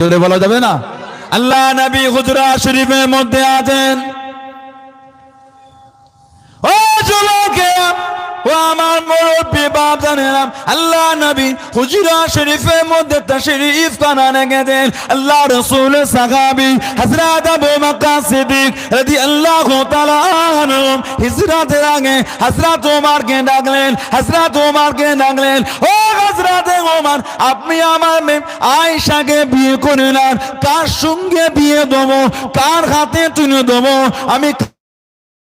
জোরে বলা যাবে না। আল্লাহ নবী হুজরা শরীফের মধ্যে আছেন, ও যুবকে, ও আমার মুরব্বি বাপ জানেন, আল্লাহ নবী হুজরা শরীফের মধ্যে তাশরীফ খানা গেছেন। আল্লাহ রাসূলের সাহাবী হযরত আবু বকর সিদ্দিক রাদিয়াল্লাহু তাআলা আনহু হিজরতের আগে হযরত ওমরকে ডাকলেন, হযরত ওমরকে ডাকলেন, ও হযরত ওমর, আপনি আমার মেয়ে আয়েশাকে বিয়ে করে নেন, কার সঙ্গে বিয়ে দেবো, কার হাতে তুলে দেবো, আমি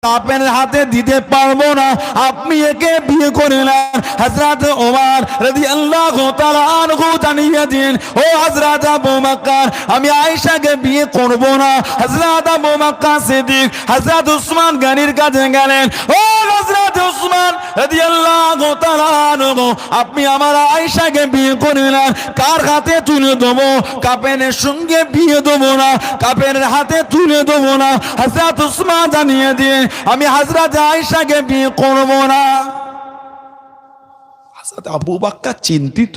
আপনার হাতে দিতে পারবো না, আপনি একে বিয়ে করে নেন। হযরত ওমর রাদিয়াল্লাহু তাআলা আনহু জানিয়ে দিন, ও হযরত আবু বকর, আমি আয়েশাকে বিয়ে করব না। হযরত আবু বকর সিদ্দিক হযরত উসমান গনির কাছে গেলেন, ও হযরত উসমান রাদিয়াল্লাহু তাআলা আনহু, আপনি আমার আয়েশাকে বিয়ে করে নেন, কার হাতে তুলে দেবো, কাফেরের সঙ্গে বিয়ে দেবো না, কাফেরের হাতে তুলে দেবো না। হযরত উসমান জানিয়ে দিন, আমি হযরত আয়েশাকে বিয়ে করব না। হযরত আবু বকর চিন্তিত,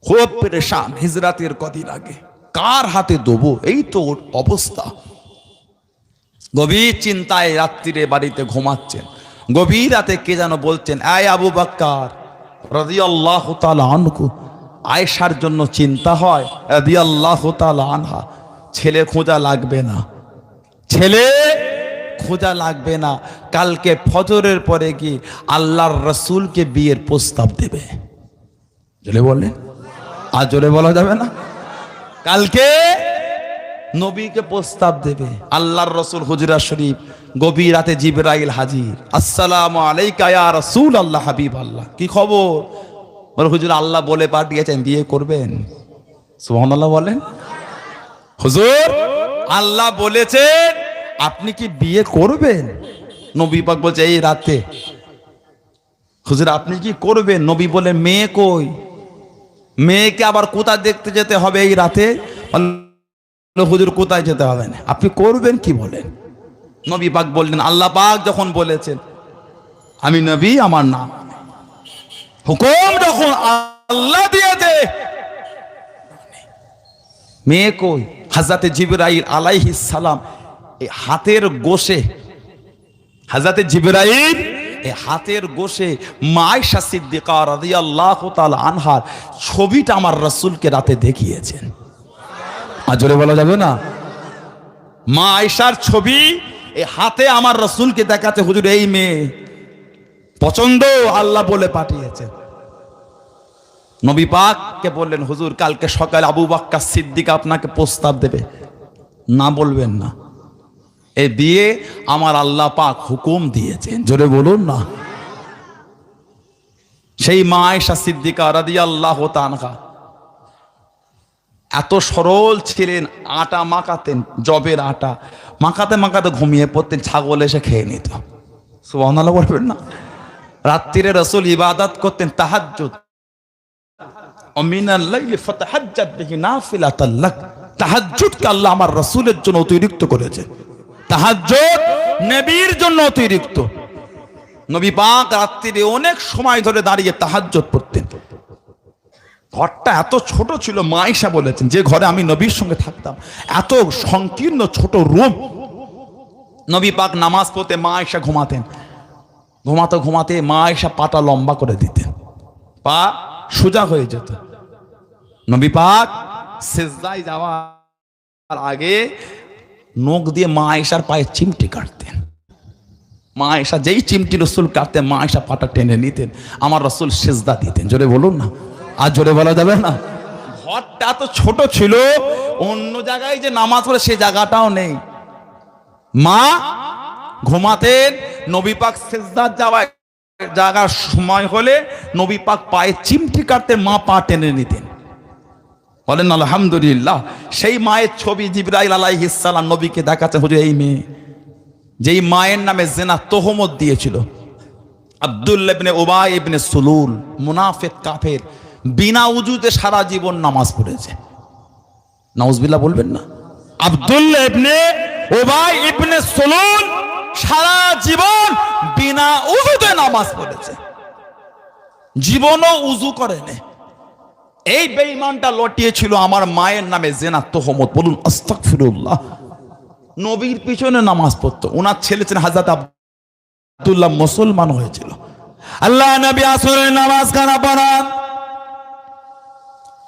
খুব পরেশান, হিজরতের কদিন আগে কার হাতে দেবো, এই তো অবস্থা। গভীর চিন্তায় রাত্রিরে বাড়িতে ঘুমাচ্ছেন, গভীর রাতে কে যেন বলছেন, আয় আবু বকর রাদিয়াল্লাহু তাআলা আনহু, আয়েশার জন্য চিন্তা হয় রাদিয়াল্লাহু তাআলা আনহা, ছেলে খোঁজা লাগবে না, ছেলে খোঁজা লাগবে না, কালকে ফজরের পরে কি আল্লাহর রাসূলকে বিয়ের প্রস্তাব দেবে। জোরে বললেন, আর জোরে বলা যাবে না। কালকে নবীকে প্রস্তাব দেবে। আল্লাহর রাসূল হুজরা শরীফ, গভীর রাতে জিবরাইল হাজির, আসসালামু আলাইকা ইয়া রাসূলুল্লাহ, হাবিবাল্লাহ, কি খবর? বলে হুজুর আল্লাহ বলে পাঠিয়েছেন বিয়ে করবেন। সুবহানাল্লাহ বলেন। হুজুর আল্লাহ বলেছেন আপনি কি বিয়ে করবেন? নবী পাক বলছে এই রাতে। হুজুর আপনি কি করবেন? নবী বলে মেয়ে কই? মেয়েকে আবার কোথায় দেখতে যেতে হবে এই রাতে? হুজুর কোথায় যেতে হবে না, আপনি করবেন কি বলেন? নবী পাক বললেন, আল্লাহ পাক যখন বলেছেন আমি নবী, আমার নাম, হুকুম যখন আল্লাহ দিয়েছে, মেয়ে কই? হযরত জিবরাইল আলাইহিস সালাম এই হাতের গোশে, হযরত জিবরাইল এই হাতের গোশে মা আয়েশা সিদ্দিকা রাদিয়াল্লাহু তাআলা আনহার ছবিটা আমার রাসূলকে রাতে দেখিয়েছেন। আর জোরে বলা যাবে না। মা আয়েশার ছবি এই হাতে আমার রাসূলকে দেখাতে, হুজুর এই মেয়ে পছন্দ, আল্লাহ বলে পাঠিয়েছেন। নবী পাককে বললেন, হুজুর কালকে সকালে আবু বকর সিদ্দিক আপনাকে প্রস্তাব দেবে, না বলবেন না, এই বিয়ে আমার আল্লাহ পাক হুকুম দিয়েছেন। জোরে বলুন না। সেই মা আয়েশা সিদ্দিকা রাদিয়াল্লাহু তাআলা এত সরল ছিলেন, আটা মাখাতেন, জবের আটা মাখাতে মাখাতে ঘুমিয়ে পড়তেন, ছাগল এসে খেয়ে নিত। সুবহানাল্লাহ বলবেন না। রাত্রিরে রাসূল ইবাদত করতেন, তাহাজ্জুদ, মিনাল লাইলি ফাতাহাজ্জাত বিহি নাফিলাতাল লাক, তাহাজ্জুদকে আল্লাহ আমার রাসূলের জন্য অতিরিক্ত করেছেন। তাহাজ্জুদ নবীর জন্য অতিরিক্ত। নবী পাক রাত্রিরে অনেক সময় ধরে দাঁড়িয়ে তাহাজ্জুদ পড়তেন। ঘরটা এত ছোট ছিল, মা আয়েশা বলেছেন, যে ঘরে আমি নবীর সঙ্গে থাকতাম এত সংকীর্ণ ছোট রুম। নবী পাক নামাজ পড়তে মা আয়েশা ঘুমাতেন, ঘুমাতে ঘুমাতে মা আয়েশা পাটা লম্বা করে দিতেন, পা সোজা হয়ে যেত। নবী পাক সিজদায় যাওয়ার আগে নখ দিয়ে মা আয়েশার পায়ে চিমটি কাটতেন। মা আয়েশা যেই চিমটি রাসূল কাটতেন, মা আয়েশা পাটা টেনে নিতেন, আমার রাসূল সিজদা দিতেন। জোরে বলুন না। আর জোরে বলা যাবে না। ঘরটা তো ছোট ছিল, অন্য জায়গায় যে নামাজ পড়ে সে জায়গাটাও নেই। মা ঘুমাতেন, নবী পাক সিজদার যাওয়ার জায়গার সময় হলে নবী পাক পায়ে চিমটি কাটতেন, মা পা টেনে নিতেন। বলেন আলহামদুলিল্লাহ। সেই মায়ের ছবি জিবরাইল আলাইহিস সালাম নবীকে দেখাতে, হুজুর এই মেয়ে, যেই মায়ের নামে জিনা তোহমত দিয়েছিল আব্দুল্লাহ ইবনে উবাই ইবনে সুলুল, মুনাফিক কাফের, বিনা উজুতে সারা জীবন নামাজ পড়েছে। নাউজুবিল্লাহ বলবেন না। আব্দুল্লাহ ইবনে উবাই ইবনে সুলুল সারা জীবন বিনা উজুতে নামাজ পড়েছে, জীবনও উজু করেনি। এই বেঈমানটা লটিয়েছিল আমার মায়ের নামে জেনা তোহমত। বলুন আস্তাগফিরুল্লাহ। নবীর পিছনে নামাজ পড়তো, ওনার ছেলে ছিলেন হযরত আব্দুল্লাহ, মুসলমান হয়েছিল। আল্লাহ নবী আসরের নামাজ কারা পড়ান?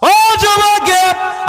ও যুবকে,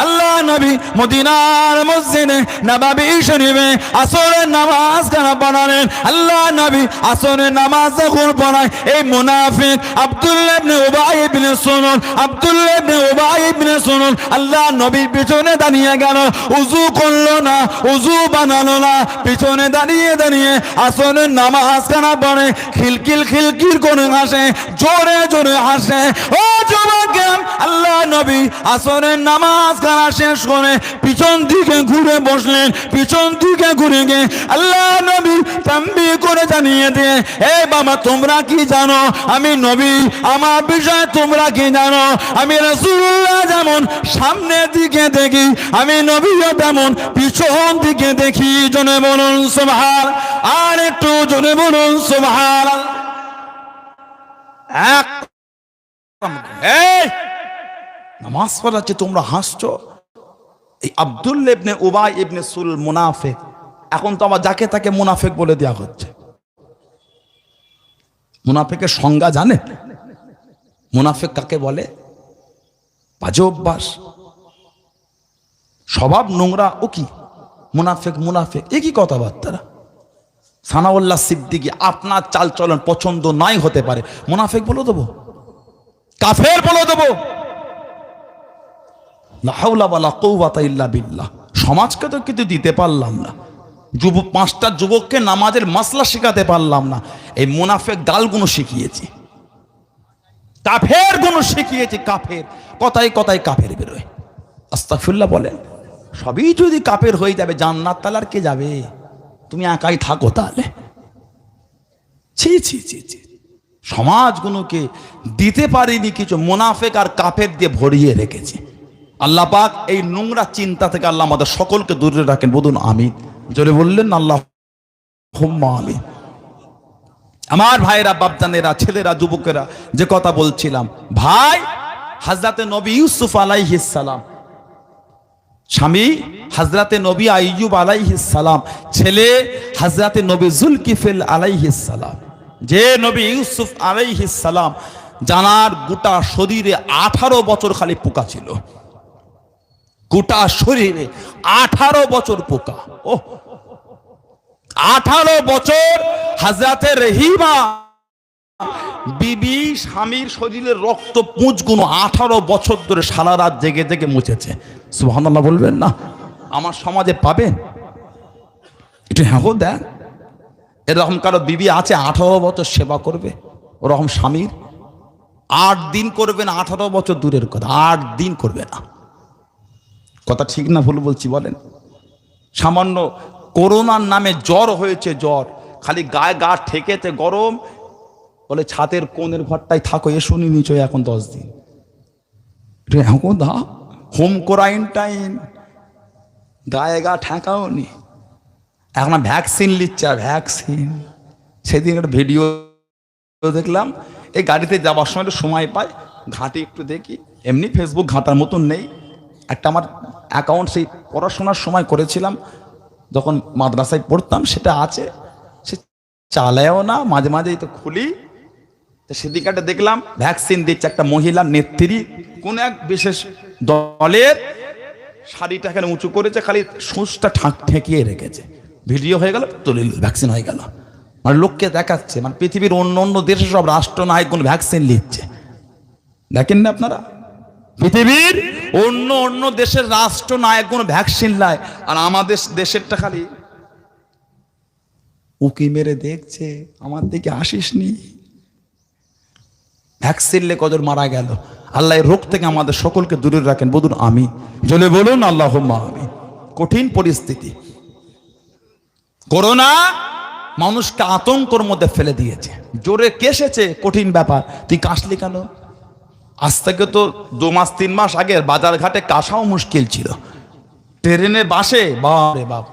আল্লাহ নবী মদিনার মসজিদে নববী শরীফে আসরের নামাজ কারা পড়ালেন? আল্লাহ নবী আসরের নামাজ যখন পড়ায়, এই মুনাফিক আব্দুল্লাহ ইবনে উবাই ইবনে সুলুল, আব্দুল্লাহ ইবনে উবাই ইবনে সুলুল আল্লাহ নবীর পিছনে দাঁড়িয়ে গেল। উযু করলো না, উযু বানালো না, পিছনে দাঁড়িয়ে দাঁড়িয়ে আসরের নামাজ কারা পড়ে, খিলখিল খিলখিল করে হাসে, জোরে জোরে হাসে। ও যুবকে, আল্লাহ নবী আসরের নামাজ কারা শেষ করে পিছন দিকে ঘুরে বসলেন। পিছন দিকে ঘুরে গিয়ে আল্লাহ নবী তানবীহ করে জানিয়ে দিয়ে, এ বাবা তোমরা কি জানো আমি নবী, আমার বিষয়ে তোমরা কি জানো? আমি রাসূলুল্লাহ যেমন সামনের দিকে দেখি, আমি নবীও তেমন পিছন দিকে দেখি। জোরে বলুন সুবহান, আর একটু জোরে বলুন সুবহান। এক এই নামাজ পড়াচ্ছে, তোমরা হাসছো। এই আব্দুল্লাহ ইবনে উবাই ইবনে সুলুল মুনাফিক, এখন তো আবার যাকে তাকে মুনাফিক বলে দেওয়া হচ্ছে। মুনাফিকের সংজ্ঞা জানেন? মুনাফিক কাকে বলে? বাজে অভ্যাস, স্বভাব নোংরা, ও কি মুনাফিক? মুনাফিক এ কি কথাবার্তা? সানাউল্লাহ সিদ্দিকী, আপনার চাল চলন পছন্দ নাই হতে পারে, মুনাফিক বলে দেবো, কাফের বলে দেবো? লা হাওলা ওয়ালা কুওয়াতা ইল্লা বিল্লাহ। সমাজকে তো কিছু দিতে পারলাম না, পাঁচটা যুবককে নামাজের মাসলা শেখাতে পারলাম না, এই মুনাফিক গালগুলো শিখিয়েছি, কাফের গুণ শিখিয়েছি। কাফের কথায় কথায় কাফের বেরোয়। আস্তাগফিরুল্লাহ বলেন। সবই যদি কাফের হয়ে যাবে, জান্নাত তাহলে আর কে যাবে? তুমি একাই থাকো তাহলে। ছি ছি ছি ছি, সমাজগুলোকে দিতে পারিনি কিছু, মুনাফিক আর কাফের দিয়ে ভরিয়ে রেখেছে। আল্লাহ পাক এই নোংরা চিন্তা থেকে আল্লাহ আমাদের সকলকে দূরে রাখেন। বলুন আমিন। জোরে বললেন আল্লাহুম্মা আমিন। আমার ভাইরা, বাপজানেরা, ছেলেরা, যুবকেরা, যে কথা বলছিলাম, ভাই হযরতে নবী ইউসুফ আলাইহিস সালাম, স্বামী হযরতে নবী আইয়ুব আলাইহিস সালাম, ছেলে হযরতে নবী যুলকিফল আলাইহিস সালাম, যে নবী ইউসুফ আলাইহিস সালাম জানার গোটা শরীরে 18 বছর খালি পোকা ছিল, গোটা শরীরে 18 বছর পোকা। ও 18 বছর হযরতে রহিমা বিবি স্বামীর শরীরের রক্ত পুঁজগুলো 18 বছর ধরে সারা রাত জেগে জেগে মুছেছে। সুবহানাল্লাহ বলবেন না? আমার সমাজে পাবেন? একটু হ্যাঁ দেন। এরকম কারো বিবি আছে 18 বছর সেবা করবে? ওরকম স্বামীর 8 দিন করবে না, 18 বছর দূরের কথা, 8 দিন করবে না। কথা ঠিক না ভুল বলছি বলেন? সামান্য করোনার নামে জ্বর হয়েছে, জ্বর, খালি গায়ে গা ঠেকেছে গরম, বলে ছাতের কোণের ঘরটাই থাকো, এ শুনি নিচে এখন 10 দিন। এখন দা হোম কোয়ারেন্টাইন, গায়ে গা ঠেকাও নি, এখন ভ্যাকসিন নিচ্ছে। আর ভ্যাকসিন, সেদিন একটা ভিডিও দেখলাম, এই গাড়িতে যাওয়ার সময় সময় পাই, ঘাঁটি একটু দেখি, এমনি ফেসবুক ঘাঁটার মতন নেই, একটা আমার অ্যাকাউন্ট সেই পড়াশোনার সময় করেছিলাম যখন মাদ্রাসায় পড়তাম, সেটা আছে, সে চালায়ও না, মাঝে মাঝেই তো খুলি। তো সেদিকে একটা দেখলাম ভ্যাকসিন দিচ্ছে একটা মহিলা নেত্রী, কোন এক বিশেষ দলের, শাড়িটা এখানে উঁচু করেছে, খালি সুঁচটা ঠেকিয়ে রেখেছে, ভিডিও হয়ে গেল, তুলিল, ভ্যাকসিন হয়ে গেল। মানে লোককে দেখাচ্ছে, মানে পৃথিবীর অন্য অন্য দেশে সব রাষ্ট্রনায়কগুলো ভ্যাকসিন নিচ্ছে, দেখেন না আপনারা? পৃথিবীর অন্য অন্য দেশের রাষ্ট্রনায়কগুলো ভ্যাকসিন নেয়, আর আমাদের দেশেরটা খালি উকি মেরে দেখছে, আমার দিকে আসিসনি। ভ্যাকসিন লে কজন মারা গেল। আল্লাহ এই রোগ থেকে আমাদের সকলকে দূরে রাখেন। বলুন আমিন। জলে বলুন আল্লাহুম্মা আমিন। কঠিন পরিস্থিতি, করোনা মানুষকে আতঙ্কের মধ্যে ফেলে দিয়েছে, জোরে কেসেছে, কঠিন ব্যাপার। তুই কাশলি কেন? আজ থেকে তো 2 মাস 3 মাস আগে বাজার ঘাটে কাশাও মুশকিল ছিল, ট্রেনে বাসে বাপরে বাপ,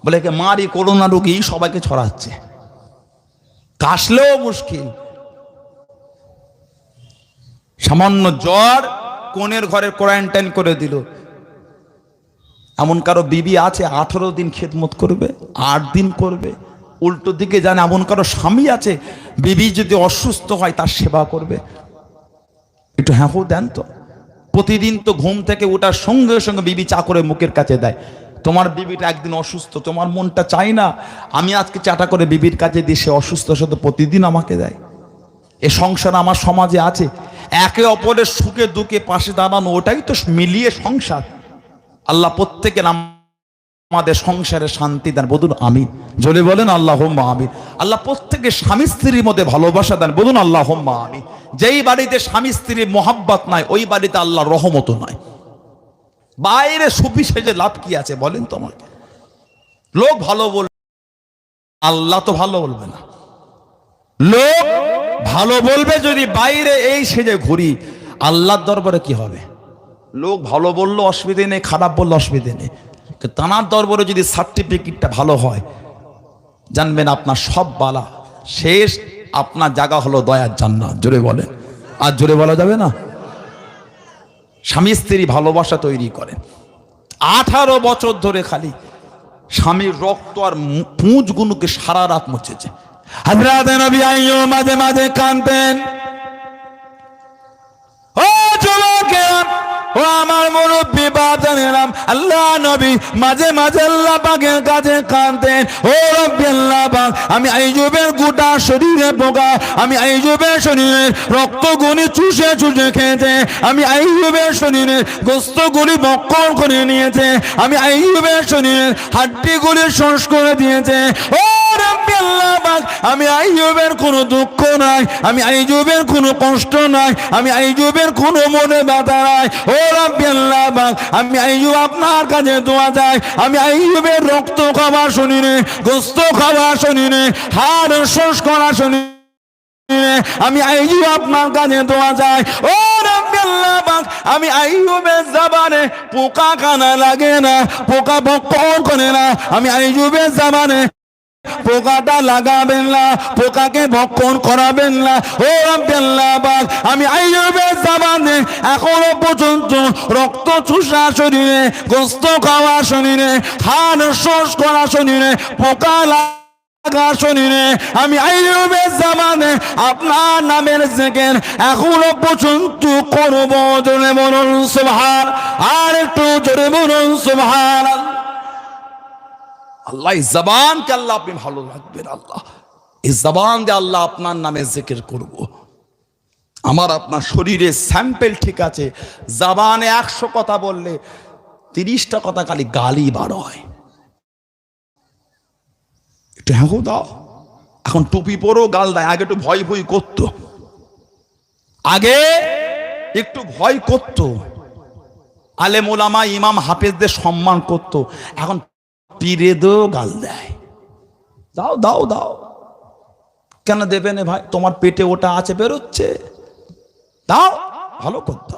বলে মারি করোনা রোগী সবাইকে ছড়াচ্ছে, কাশলেও মুশকিল। সামান্য জ্বর কোণের ঘরে কোয়ারেন্টাইন করে দিল। এমন কারো বিবি আছে 18 দিন খেদমত করবে, 8 দিন করবে, উল্টো দিকে জানে এমন কারো স্বামী আছে বিবি যদি অসুস্থ হয় তার সেবা করবে। একটু হ্যাঁ দেন তো। প্রতিদিন তো ঘুম থেকে ওঠার সঙ্গে সঙ্গে বিবি চা করে মুখের কাছে দেয়। তোমার বিবিটা একদিন অসুস্থ, তোমার মনটা চাই না আমি আজকে চাটা করে বিবির কাছে দিয়ে সে অসুস্থ সাথে প্রতিদিন আমাকে দেয়। এ সংসার আমার সমাজে আছে। একে অপরের সুখে দুঃখে পাশে দাঁড়ানো, ওটাই তো মিলিয়ে সংসার। আল্লাহ প্রত্যেকের আমাদের সংসারে শান্তি দেন, বলুন আমিন। জোরে বলেন আল্লাহুম্মা আমিন। আল্লাহ প্রত্যেকের স্বামী স্ত্রীর মধ্যে ভালোবাসা দেন, বলুন আল্লাহুম্মা আমিন। যেই বাড়িতে স্বামী স্ত্রীর মোহাব্বত নাই ওই বাড়িতে আল্লাহর রহমত নাই। বাইরে সুফি সেজে লাভ কি আছে বলেন তোমাকে? লোক ভালো বলবে, আল্লাহ তো ভালো বলবে না। লোক ভালো বলবে যদি বাইরে এই সেজে ঘুরি, আল্লাহর দরবারে কি হবে? লোক ভালো বললো অসুবিধে নেই, খারাপ বললো অসুবিধে নেই, তানার দরবারে যদি সার্টিফিকেটটা ভালো হয়, জানবেন আপনার সব বালা শেষ। আপনার জায়গা হলো দয়ার জান্নাত। জোরে বলেন, আর জোরে বলা যাবে না? স্বামী স্ত্রী ভালোবাসা তৈরি করেন। 18 বছর ধরে খালি স্বামীর রক্ত আর পুঁজগুলোকে সারা রাত মুছেছে। হযরত নবী আইয়ুব মাঝে মাঝে কাঁদতেন। ও যুবকেরা, ও আমার মুরব্বী বাজানেরাম, আল্লাহ নবী মাঝে মাঝে আল্লাহ পাকের কাছে কাঁদতেন। ও রব্বি আল্লাহ পাক, আমি আইয়ুবের গোটা শরীরে পোকা, আমি আইয়ুবের শরীরের রক্তগুলি চুষে চুষে খেয়েছে, আমি আইয়ুবের শরীরের গোস্তগুলি ভক্ষণ করে নিয়েছে, আমি আইয়ুবের শরীরের হাড্ডিগুলি শোষ করে দিয়েছে। ও রব্বি আল্লাহ পাক, আমি আইয়ুবের কোনো দুঃখ নাই, আমি আইয়ুবের কোনো কষ্ট নাই, আমি আইয়ুবের কোনো মনে ব্যথা নাই। ও রব্বি আল্লাহ পাক, আমি আইয়ুব আপনার কাছে দোয়া চাই, আমি আইয়ুবের রক্ত খাওয়া শরীরে, গোস্ত খাওয়া শরীরে, হাড় শোষ করা শরীরে, আমি আইয়ুব আপনার কাছে দোয়া চাই। ও রব্বি আল্লাহ পাক, আমি আইয়ুবের জবানে পোকা কানা লাগে না, পোকা ভক্ষণ করে না, আমি আইয়ুবের জবানে পোকাটা লাগাবেন না, পোকাকে ভক্ষণ করাবেন না। ও রব্বি আল্লাহ পাক, আমি আইয়ুবের জবানে এখনো পর্যন্ত রক্ত চুষা শরীরে, গোস্ত খাওয়া শরীরে, হাড় শোষ করা শরীরে, পোকা লাগা শরীরে, আমি আইয়ুবের জবানে আপনার নামের জিকির এখনো পর্যন্ত করব। জোরে বলুন সুবহান, আর একটু জোরে বলুন সুবহান। আল্লাহ এই জবানকে আল্লাহ আপনি ভালো রাখবেন। আল্লাহ এই জবান দিয়ে আল্লাহ আপনার নামে জিকির করব। আমার আপনার শরীরে স্যাম্পল ঠিক আছে, জবানে 100 কথা বললে 30টা কথা খালি গালি বার হয়। একটু হ্যাঁ দাও। এখন টুপি পরেও গাল দেয়, আগে একটু ভয় ভয় করতো, আগে একটু ভয় করতো, আলেম ওলামা ইমাম হাফেজদের সম্মান করতো, এখন পীরে দো গাল দেয়। দাও দাও দাও, কেন দেবে না ভাই? তোমার পেটে ওটা আছে, বেরোচ্ছে, দাও, ভালো করতো।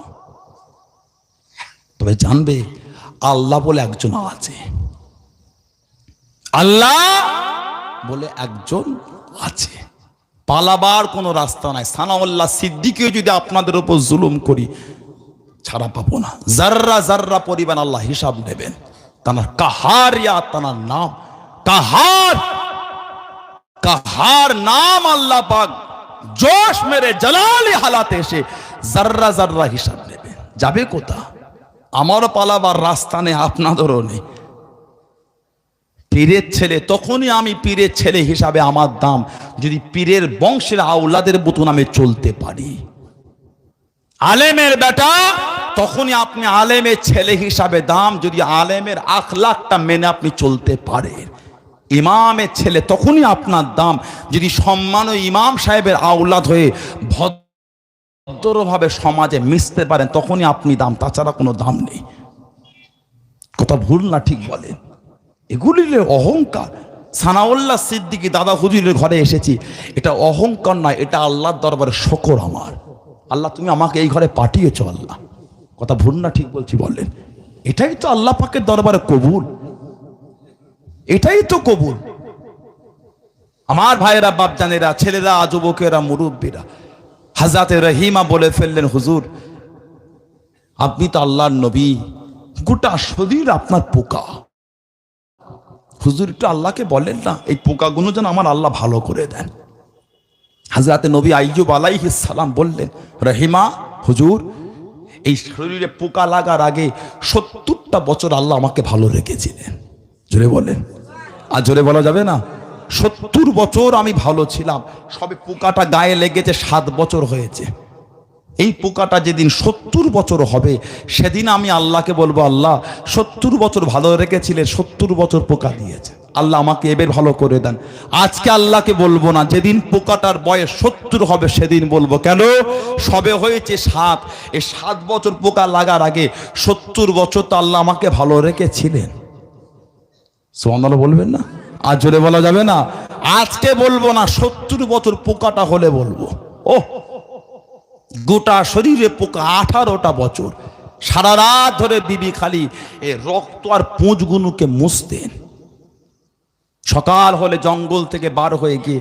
তবে জানবে আল্লাহ বলে একজন আছে, আল্লাহ বলে একজন আছে, পালাবার কোনো রাস্তা নাই। সানাউল্লাহ সিদ্দিকী যদি আপনাদের উপর জুলুম করি ছাড়া পাবো না, জাররা জাররা পরিমাণ আল্লাহ হিসাব নেবেন। তানার কাহার, তানার নাম কাহার, কাহার নাম আল্লাহ পাক জোশ মেরে জালালি হালাতে এসে জাররা জাররা হিসাব নেবে। যাবে কোথা? আমারও পালাবার রাস্তা নেই, আপনাদেরও নেই। পীরের ছেলে, তখনই আমি পীরের ছেলে হিসাবে আমার দাম যদি পীরের বংশের আওলাদের মতো নামে চলতে পারি। আলেমের বেটা, তখনই আপনি আলেমের ছেলে হিসাবে দাম যদি আলেমের আখলাকটা মেনে আপনি চলতে পারেন। ইমামের ছেলে, তখনই আপনার দাম যদি সম্মান ও ইমাম সাহেবের আওলাদ হয়ে ভদ্রভাবে সমাজে মিশতে পারেন, তখনই আপনি দাম, তাছাড়া কোনো দাম নেই। কথা ভুল না ঠিক বলেন? এগুলি অহংকার। সানাউল্লাহ সিদ্দিকী দাদা হুজুরের ঘরে এসেছি, এটা অহংকার নয়, এটা আল্লাহর দরবারে শুকর আমার। আল্লাহ তুমি আমাকে এই ঘরে পাঠিয়েছো। আল্লাহ, কথা ভুল না ঠিক বলছি বললেন? এটাই তো আল্লাহ পাকের দরবারে কবুল, এটাই তো কবুল। আমার ভাইয়েরা, বাপজানেরা, ছেলেরা, যুবকেরা, মুরব্বীরা, হযরত রহিমা বলে ফেললেন, হুজুর আপনি তো আল্লাহর নবী, গোটা শরীর আপনার পোকা। হুজুর একটু আল্লাহকে বলেন না এই পোকাগুলো যেন আমার আল্লাহ ভালো করে দেন। হযরতে নবী আইয়ুব আলাইহিস সালাম বললেন, রহিমা হুজুর, এই শরীরে পোকা লাগার আগে 70টা বছর আল্লাহ আমাকে ভালো রেখেছিলেন। জোরে বলেন, আর জোরে বলা যাবে না? 70 বছর আমি ভালো ছিলাম, সবে পোকাটা গায়ে লেগেছে 7 বছর হয়েছে। এই পোকাটা যেদিন 70 বছর হবে সেদিন আমি আল্লাহকে বলবো, আল্লাহ 70 বছর ভালো রেখেছিলেন, 70 বছর পোকা দিয়েছে, আল্লাহ আমাকে এবার ভালো করে দেন। আজকে আল্লাহকে বলবো না, যেদিন পোকাটার বয়স 70 হবে সেদিন বলবো। কেন? সবে হয়েছে 7, এই 7 বছর পোকা লাগার আগে 70 বছর তো আল্লাহ আমাকে ভালো রেখেছিলেন। সুবহানাল্লাহ বলবেন না? আর জোরে বলা যাবে না? আজকে বলবো না, 70 বছর পোকাটা হলে বলবো। ও গোটা শরীরে পোকা 18টা বছর, সারা রাত ধরে বিবি খালি এ রক্ত আর পুঁজগুলোকে মুছতেন। সকাল হলে জঙ্গল থেকে বার হয়ে গিয়ে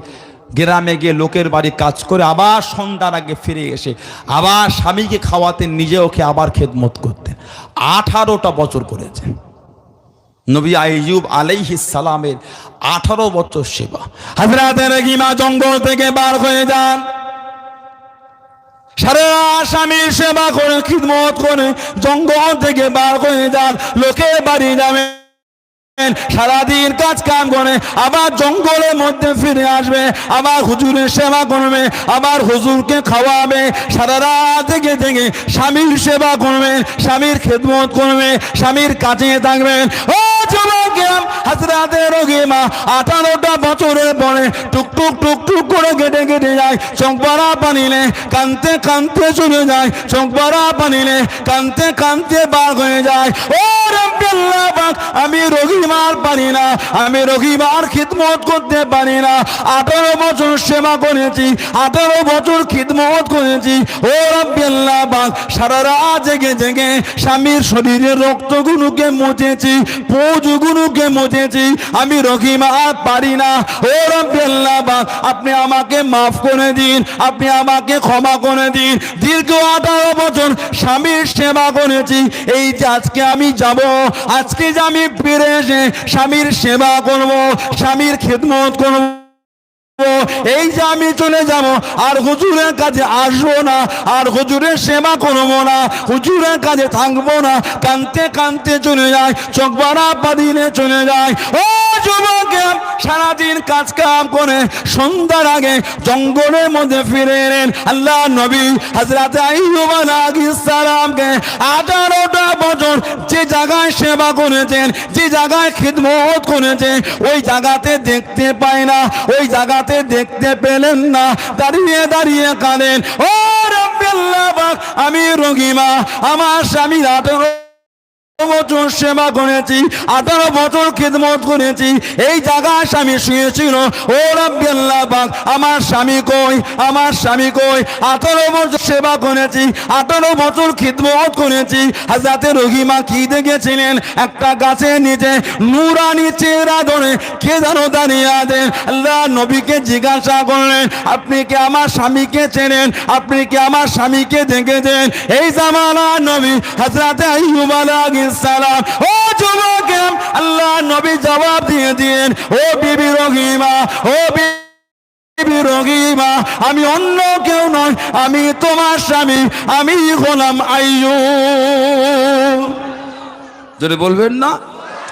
গ্রামে গিয়ে লোকের বাড়ি কাজ করে আবার সন্ধ্যার আগে ফিরে এসে আবার স্বামীকে খাওয়াতেন, নিজেও খেয়ে আবার খেদমত করতেন। 18টা বছর করেছেন। নবী আইয়ুব আলাইহিস সালামের 18 বছর সেবা। হযরত রহিমা জঙ্গল থেকে বার হয়ে যান, সারা স্বামীর সেবা করে খিদমত করে জঙ্গল থেকে বার হয়ে যান, লোকের বাড়ি যাবেন, সারাদিন কাজ কাম করে আবার জঙ্গলের মধ্যে ফিরে আসবে, আবার হুজুরের সেবা করবে, আবার হুজুরকে খাওয়াবে, সারা রাত থেকে থেকে স্বামীর সেবা করবে, স্বামীর খেদমত করবে, স্বামীর কাছে থাকবেন। ও যুবকেরা, হযরতে রহিমা 18টা বছরের পরে টুকটুক টুকটুক করে কেটে কেটে যায়, চোখ ভরা পানিলে কানতে কানতে চলে যায়, চোখ ভরা পানিলে কানতে কানতে বার হয়ে যায়। ও রব্বি আল্লাহ পাক, আমি রহিমার পারি না, আমি রহিমার খিদমত করতে পারি না। 18 বছর সেবা করেছি, 18 বছর খিদমত করেছি। ও রব্বি আল্লাহ পাক, সারা রাত জেগে জেগে স্বামীর শরীরের রক্তগুলোকে মুছেছি, পুঁজগুলোকে মুছেছি, আমি রহিমা পারি না। ও রব্বি আল্লাহ পাক, আপনি আমাকে মাফ করে দিন, আপনি আমাকে ক্ষমা করে দিন। দীর্ঘ 18 বছর স্বামীর সেবা করেছি, এই যে আজকে আমি যাব, আজকে যে আমি ফিরে এসে স্বামীর সেবা করব, স্বামীর খেদমত করব, এই যে আমি চলে যাব আর হুজুরের কাছে আসবো না, আর হুজুরের সেবা করবো না, হুজুরের কাছে থাকবো না, কানতে কানতে চলে যায়, চোখ ভরা পানিতে চলে যায়। ও যুবকেরা, সারাদিন কাজ কাম করে সন্ধ্যার আগে জঙ্গলের মধ্যে ফিরে এলেন আল্লাহ নবী হযরত আইয়ুব আলাইহিস সালামকে। 18টা বছর যে জায়গায় সেবা করেছেন, যে জায়গায় খিদমত করেছেন, ওই জায়গাতে দেখতে পায় না, ওই জায়গা দেখতে পেলেন না, দাঁড়িয়ে দাঁড়িয়ে কাঁদেন। ও রব্বি আল্লাহ পাক, আমি রহিমা আমার স্বামী 18 বছর সেবা করেছি, 18 বছর খিদমত করেছি, এই জায়গায় স্বামী শুয়েছিল। ও রব্বি আল্লাহ পাক, আমার স্বামী কই, আমার স্বামী কই? 18 বছর সেবা করেছি, 18 বছর খিদমত করেছি। হযরতে রহিমা কি দেখেছিলেন? একটা গাছের নিচে নূরানি চেহারা ধরে কে যেন দাঁড়িয়ে আছেন। আল্লাহ নবীকে জিজ্ঞাসা করলেন, আপনি কি আমার স্বামীকে চেনেন? আপনি কি আমার স্বামীকে দেখেছেন? এই জামানার নবী হযরতে আইয়ুব আলাইহিস সালাম। ও যুবকেরা, আল্লাহ নবী জবাব দিয়ে দিলেন, ও বিবি রহিমা, ও বিবি রহিমা, আমি অন্য কেউ নয়, আমি তোমার স্বামী, আমি গোলাম আইয়ুব। জোরে বলবেন না?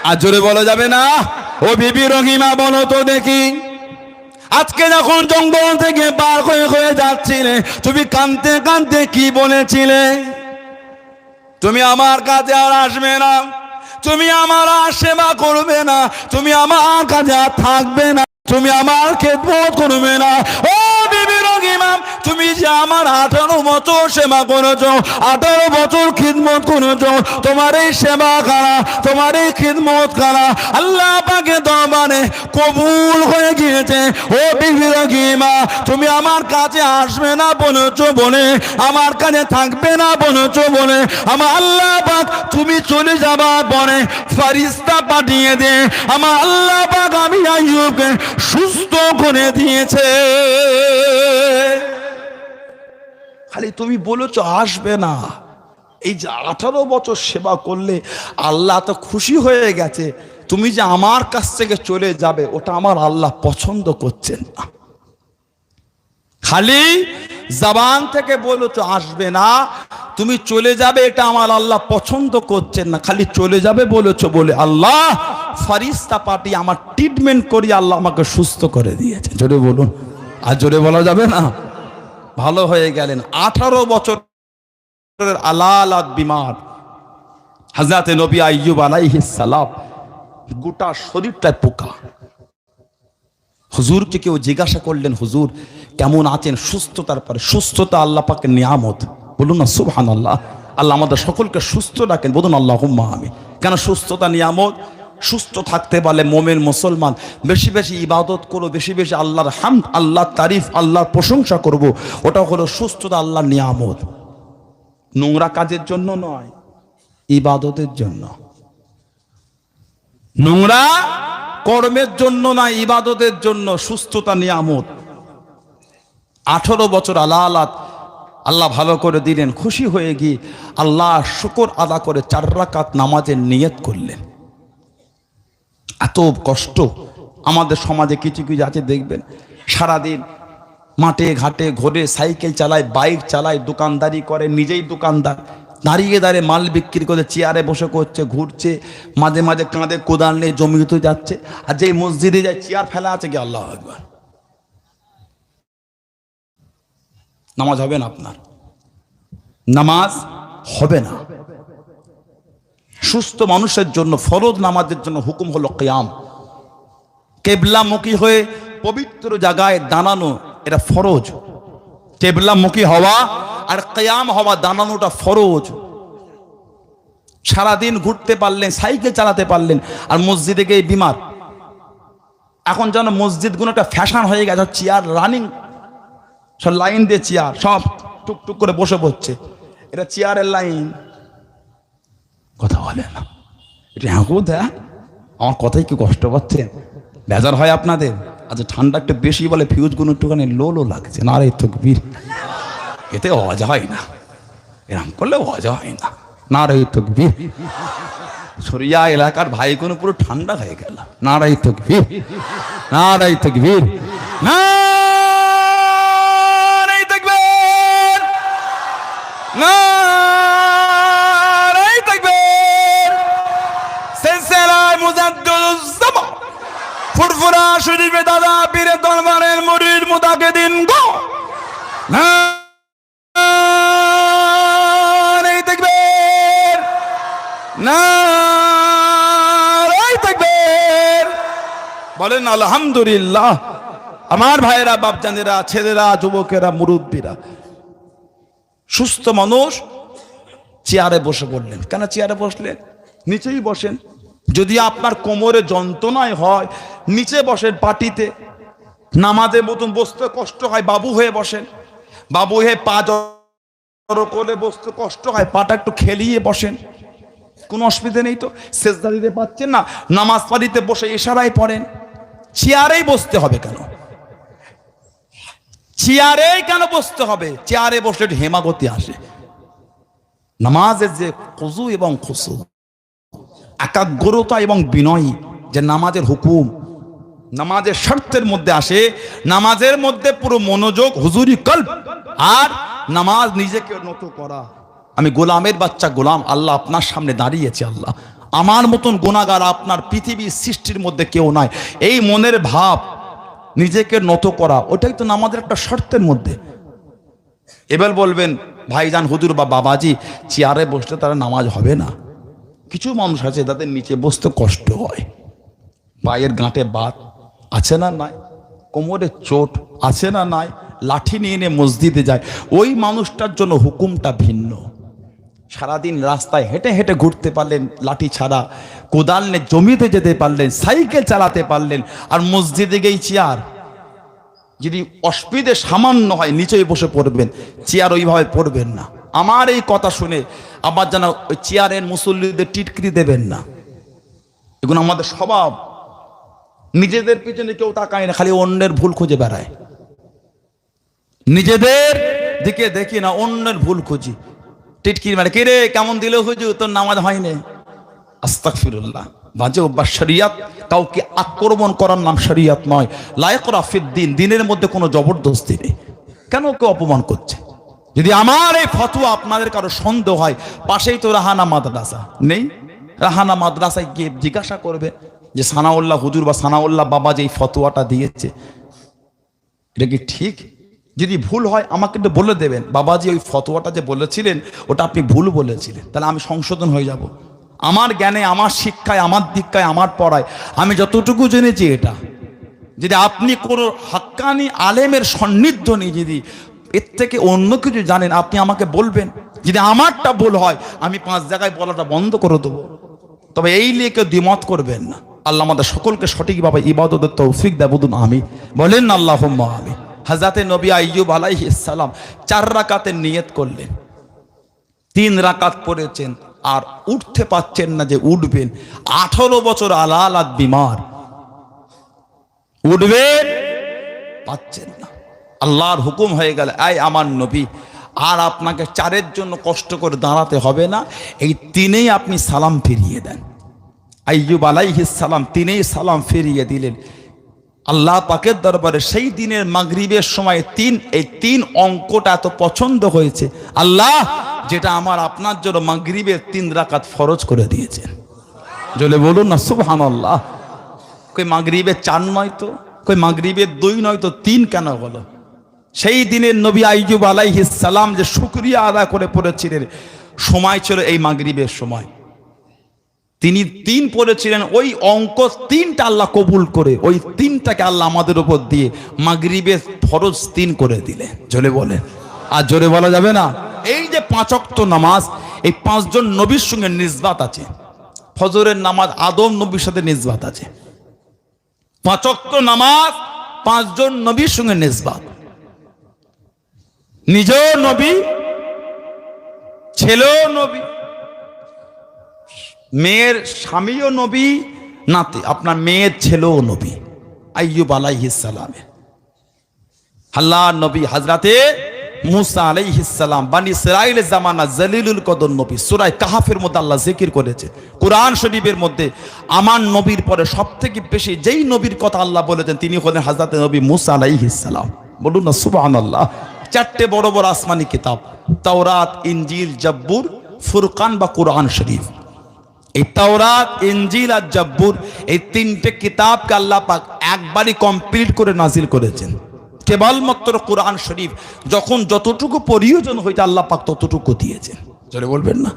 আর জোরে বলা যাবে না? ও বিবি রহিমা, বলো তো দেখি, আজকে যখন জঙ্গল থেকে পার হয়ে যাচ্ছিলে, তুমি কাঁদতে কাঁদতে কি বলেছিলে? তুমি আমার কাছে আর আসবে না, তুমি আমার আর সেবা করবে না, তুমি আমার কাছে আর থাকবে না, তুমি আমার খেদমত করবে না। ও বিবি রহিমা, তুমি যে আমার 18 বছর সেবা করেছো, 18 বছর খিদমত করেছো, তোমার এই সেবা খানা, তোমার এই খিদমত খানা আল্লাহ পাকের দরবারে কবুল হয়ে গিয়েছে। ও বিবি রহিমা, তুমি আমার কাছে আসবে না বলেছো বলে, আমার কাছে থাকবে না বলেছো বলে, আমার আল্লাহ পাক তুমি চলে যাবার পরে ফেরেশতা পাঠিয়ে দে, আমার আল্লাহ পাক আমি আইয়ুবকে সুস্থ করে দিয়েছে। খালি তুমি বলেছো আসবে না, এই যে 18 বছর সেবা করলে আল্লাহ তো খুশি হয়ে গেছে, তুমি যে আমার কাছ থেকে চলে যাবে ওটা আমার আল্লাহ পছন্দ করছেন না। খালি জবান থেকে বলেছো আসবে না, তুমি চলে যাবে এটা আমার আল্লাহ পছন্দ করছেন না। খালি চলে যাবে বলেছো বলে আল্লাহ ফারিস্তা পাঠিয়ে আমার ট্রিটমেন্ট করি আল্লাহ আমাকে সুস্থ করে দিয়েছে। জোরে বলুন, আর জোরে বলা যাবে না? ভালো হয়ে গেলেন। 18 বছর আলালাত বিমার হযরত নবী আইয়ুব আলাইহিস সালাম, গোটা শরীরটায় পোকা। হুজুরকে কেউ জিজ্ঞাসা করলেন, হুজুর কেমন আছেন? সুস্থতার পরে সুস্থতা আল্লাহ পাকের নিয়ামত, বলুন না সুবহানাল্লাহ। আল্লাহ আমাদের সকলকে সুস্থ রাখেন, বলুন আল্লাহুম্মা আমিন। কেন সুস্থতা নিয়ামত? সুস্থ থাকতে পারলে মোমেন মুসলমান বেশি বেশি ইবাদত করো, বেশি বেশি আল্লাহর হামদ, আল্লাহর তারিফ, আল্লাহর প্রশংসা করব, ওটা হলো সুস্থতা, আল্লাহর নিয়ামত। নোংরা কাজের জন্য নয়, ইবাদতের জন্য। নোংরা কর্মের জন্য না, ইবাদতের জন্য সুস্থতা নিয়ামত। 18 বছর আলালাত আল্লাহ ভালো করে দিলেন, খুশি হয়ে গিয়ে আল্লাহ শুকর আদা করে 4 রাকাত নামাজের নিয়ত করলেন। এত কষ্ট আমাদের সমাজে কিছু কিছু আছে দেখবেন, সারাদিন মাঠে ঘাটে ঘোরে, সাইকেল চালায়, বাইক চালায়, দোকানদারি করে, নিজেই দোকানদার, দাঁড়িয়ে দাঁড়িয়ে মাল বিক্রি করে, চেয়ারে বসে করছে, ঘুরছে, মাঝে মাঝে কাঁধে কোদাল নিয়ে জমিতে যাচ্ছে। আর যেই মসজিদে যায় চেয়ার ফেলা আছে কি, আল্লাহু আকবার, নামাজ হবে না, আপনার নামাজ হবে না। সুস্থ মানুষের জন্য ফরজ নামাজের জন্য হুকুম হলো কিয়াম, কেবলামুখী হয়ে পবিত্র জায়গায় দাঁড়ানো, এটা ফরজ। কেবলামুখী হওয়া আর কিয়াম হওয়া, দাঁড়ানোটা ফরজ। সারাদিন ঘুরতে পারলেন, সাইকেল চালাতে পারলেন, আর মসজিদে গিয়ে বিমার। এখন যেন মসজিদগুলো একটা ফ্যাশন হয়ে গেছে, চেয়ার রানিং, সব লাইন দিয়ে চেয়ার, সব টুকটুক করে বসে পড়ছে, এটা চেয়ারের লাইন। কথা বলে না, এটা হ্যাঁ, আমার কথাই কি কষ্ট পাচ্ছেন? বেজার হয় আপনাদের? আচ্ছা ঠান্ডা একটু বেশি বলে ফিউজগুলো একটুখানি লো লো লাগছে, না রে তকবীর, এতে অজা হয় না, এরকম করলে অজা হয় না, না রে তকবীর। সরিয়া এলাকার ভাই কোনো পুরো ঠান্ডা হয়ে গেল, না রে তকবীর, না রে তকবীর, না রে তকবীর, না রে তকবীর। সিলসিলায়ে মুজাদ্দিদুজ্জামান ফুরফুরা শরীফে দাদা পীরের দরবারের মুরিদ মুতাকিদিন গো, না রে তাকবীর, না রে তাকবীর। বলেন আলহামদুলিল্লাহ। আমার ভাইয়েরা, বাপজানেরা, ছেলেরা, যুবকেরা, মুরব্বীরা, সুস্থ মানুষ চেয়ারে বসে পড়লেন। কেন চেয়ারে বসলেন? নিচেই বসেন। যদি আপনার কোমরে যন্ত্রণায় হয় নিচে বসেন, পাটিতে। নামাজের মতন বসতে কষ্ট হয়, বাবু হয়ে বসেন। বাবু হয়ে পা জড়ো করে বসতে কষ্ট হয়, পাটা একটু খেলিয়ে বসেন, কোনো অসুবিধা নেই তো। সেজদা দিতে পারছেন না, নামাজ পাড়িতে বসে ইশারায় পড়েন। চেয়ারেই বসতে হবে কেন? চেয়ারেই কেন বসতে হবে? চেয়ারে বসলে হেমাগতি আসে। নামাজের যে খুজু এবং খুশু, একাগ্রতা এবং বিনয়, যে নামাজের হুকুম, নামাজের শর্তের মধ্যে আসে, নামাজের মধ্যে পুরো মনোযোগ, হুজুরি কলব, আর নামাজ নিজেকে নত করা। আমি গোলামের বাচ্চা, গোলাম, আল্লাহ আপনার সামনে দাঁড়িয়েছে, আল্লাহ আমার মতন গুনাহগার আপনার পৃথিবীর সৃষ্টির মধ্যে কেউ নাই, এই মনের ভাব, নিজেকে নত করা, ওটাই তো নামাজের একটা শর্তের মধ্যে। এবার বলবেন ভাইজান, হুজুর বা বাবাজি, চেয়ারে বসলে তারা নামাজ হবে না। কিছু মানুষ আছে তাদের নিচে বসতে কষ্ট হয়, পায়ের গাঁটে বাত আছে না নাই, কোমরে চোট আছে না নাই, লাঠি নিয়ে নিয়ে মসজিদে যায়, ওই মানুষটার জন্য হুকুমটা ভিন্ন। সারাদিন রাস্তায় হেঁটে হেঁটে ঘুরতে পারলেন লাঠি ছাড়া, কোদাল নিয়ে জমিতে যেতে পারলেন, সাইকেল চালাতে পারলেন, আর মসজিদে গিয়ে চেয়ার। যদি অসুবিধে সামান্য হয় নিচেই বসে পড়বেন, চেয়ার ওইভাবে পড়বেন না। আমার এই কথা শুনে আবার যেন ওই চেয়ারের মুসল্লিদের টিটকিরি দেবেন না, এগুলো আমাদের স্বভাব। নিজেদের পিছনে কেউ তাকায় না, খালি অন্যের ভুল খুঁজে বেড়ায়। নিজেদের দিকে দেখি না, অন্যের ভুল খুঁজি। টিটকির মারে, কে রে কেমন দিল হুজুর, তোর নামাজ হয়নি। আস্তাগফিরুল্লাহ, বাজে অভ্যাস। শরিয়াত কাউকে আক্রমণ করার নাম শরিয়াত নয়। লা ইকরা ফিদ্দিন, দিনের মধ্যে কোনো জবরদস্তি নেই। কেন কেউ অপমান করছে? যদি আমার এই ফতোয়া আপনাদের কারো সন্দেহ হয়, পাশেই তো রাহানা মাদ্রাসা নেই, রাহানা মাদ্রাসায় গিয়ে জিজ্ঞাসা করবে যে সানাউল্লাহ হুজুর বা সানাউল্লাহ বাবা যে এই ফতোয়াটা দিয়েছে এটা কি ঠিক? যদি ভুল হয় আমাকে একটু বলে দেবেন, বাবাজি ওই ফতোয়াটা যে বলেছিলেন ওটা আপনি ভুল বলেছিলেন, তাহলে আমি সংশোধন হয়ে যাব। আমার জ্ঞানে, আমার শিক্ষায়, আমার দীক্ষায়, আমার পড়ায় আমি যতটুকু জেনেছি এটা। যদি আপনি কোনো হাক্কানি আলেমের সান্নিধ্য নিয়ে যদি এর থেকে অন্য কিছু জানেন আপনি আমাকে বলবেন। যদি আমারটা ভুল হয় আমি 5 জায়গায় বলাটা বন্ধ করে দেবো। তবে এই নিয়ে কেউ দ্বিমত করবেন না। আল্লাহ আমাদের সকলকে সঠিকভাবে ইবাদতের তৌফিক দেয়, বলুন আমি, বলেন আল্লাহুম্মা আমিন। হযরতে নবী আইয়ুব আলাইহিস সালাম 4 রাকাতের নিয়ত করলেন, 3 রাকাত পড়েছেন আর উঠতে পাচ্ছেন না যে উঠবেন। 18 বছর আলালাত বিমার, উঠবেন পাচ্ছেন না। আল্লাহর হুকুম হয়ে গেল, এই আমার নবী আর আপনাকে 4-এর জন্য কষ্ট করে দাঁড়াতে হবে না, এই 3-এই আপনি সালাম ফিরিয়ে দেন। আইয়ুব আলাইহিস সালাম 3-এই সালাম ফিরিয়ে দিলেন। আল্লাহ পাকের দরবারে সেই দিনের মাগরিবের সময় এই 3 অঙ্কটা এত পছন্দ হয়েছে আল্লাহ, যেটা আমার আপনার জন্য মাগরিবের 3 রাকাত ফরজ করে দিয়েছেন। জলে বলুন না সুবহানাল্লাহ। কই মাগরিবের 4 নয় তো, কই মাগরিবের 2 নয় তো 3 কেন হলো? সেই দিনের নবী আইয়ুব আলাইহিস সালাম যে শুকরিয়া আদায় করে পড়েছিলেন, সময় ছিল এই মাগরিবের সময়। তিনি 3 পড়েছিলেন, ওই অঙ্ক 3টা আল্লাহ কবুল করে ওই 3টাকে আল্লাহ আমাদের উপর দিয়ে মাগরিবের ফরজ 3 করে দিলেন। জোরে বলেন, আর জোরে বলা যাবে না। এই যে 5 ওয়াক্ত নামাজ, এই 5 জন নবীর সঙ্গে নিসবাত আছে। ফজরের নামাজ আদম নবীর সাথে নিসবাত আছে। 5 ওয়াক্ত নামাজ 5 জন নবীর সঙ্গে নিসবাত। নিজেও নবী, ছেলেও নবী, মেয়ের স্বামীও নবী, নাতি আপনার মেয়ের ছেলেও নবী। আইয়ুব আলাইহিস সালামের আল্লাহ নবী হযরতে মুসা আলাইহিস সালাম বনি ইসরাইলের জামানা জলিলুল কদর নবী। সূরা কাহফের মধ্যে আল্লাহ জিকির করেছে। কোরআন শরীফের মধ্যে আমার নবীর পরে সবথেকে বেশি যেই নবীর কথা আল্লাহ বলেছেন তিনি হলেন হযরতে নবী মুসা আলাইহিস সালাম। বলুন না সুবহানাল্লাহ। 4টে বড় বড় আসমানি কিতাব, তাওরাত, ইনজিল, জাব্বুর, ফুরকান বা কোরআন শরীফ। এই তাওরাত, ইনজিল আর জাব্বুর এই 3টে কিতাবকে আল্লাহ পাক একবারই কমপ্লিট করে নাজিল করেছেন। কেবলমাত্র কোরআন শরীফ যখন যতটুকু প্রয়োজন হয়েছে আল্লাহ পাক ততটুকু দিয়েছেন। জোরে বলবেন না।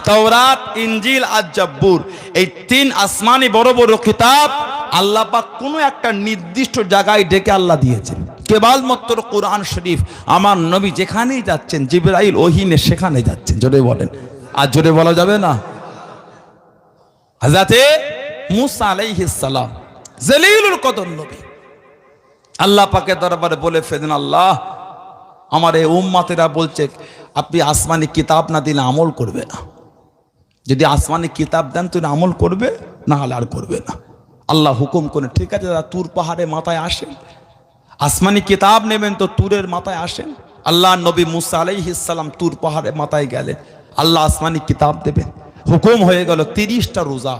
তাওরাত, ইনজিল আর জাব্বুর এই 3 আসমানি বড় বড় কিতাব আল্লাহ পাক কোনো একটা নির্দিষ্ট জায়গায় ডেকে আল্লাহ দিয়েছেন। কেবলমাত্র কোরআন শরীফ আমার নবী যেখানেই যাচ্ছেন জিবরাইল ওহিনে সেখানে যাচ্ছেন। জোরে বলেন, আর জোরে বলা যাবে না। হযরতে মুসা আলাইহিস সালাম জলিলুল কদর নবী আল্লাহ পাকের দরবারে বলে ফেলেন, আল্লাহ আমার এই উম্মতেরা বলছে আপনি আসমানি কিতাব না দিলে আমল করবে না। যদি আসমানি কিতাব দেন তুই আমল করবে, না হলে আর করবে না। আল্লাহ হুকুম করে, ঠিক আছে দাদা তুর পাহাড়ে মাথায় আসেন, আসমানি কিতাব নেবেন তো তুরের মাথায় আসেন। আল্লাহ নবী মুসা আলাইহিস সালাম তুর পাহাড়ে মাথায় গেলেন, আল্লাহ আসমানি কিতাব দেবেন। হুকুম হয়ে গেল 30টা রোজা,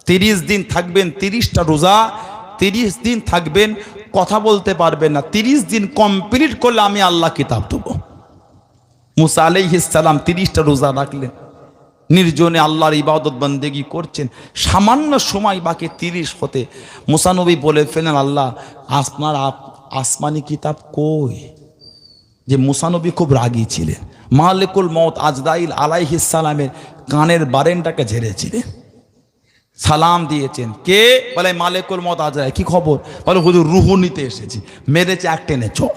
30 দিন থাকবেন। 30টা রোজা, 30 দিন থাকবেন, কথা বলতে পারবেন না। 30 দিন কমপ্লিট করলে আমি আল্লাহ কিতাব দেবো। মুসা আলাইহিস সালাম 30টা রোজা রাখলেন, নির্জনে আল্লাহর ইবাদত বন্দেগী করছেন। সামান্য সময় বাকি 30 হতে মুসা নবী বলে ফেলেন, আল্লাহ আপনার আসমানি কিতাব কই? যে মুসা নবী খুব রাগী ছিলেন। মালিকুল মউত আজরাইল আলাইহিস সালামের কানের বারেনটাকে ঝেড়েছিলেন, সালাম দিয়েছেন। কে? বলে মালিকুল মউত আজরাইল। কি খবর? বলে হুজুর রূহ নিতে এসেছি, মেরেছে এক টেনে চল।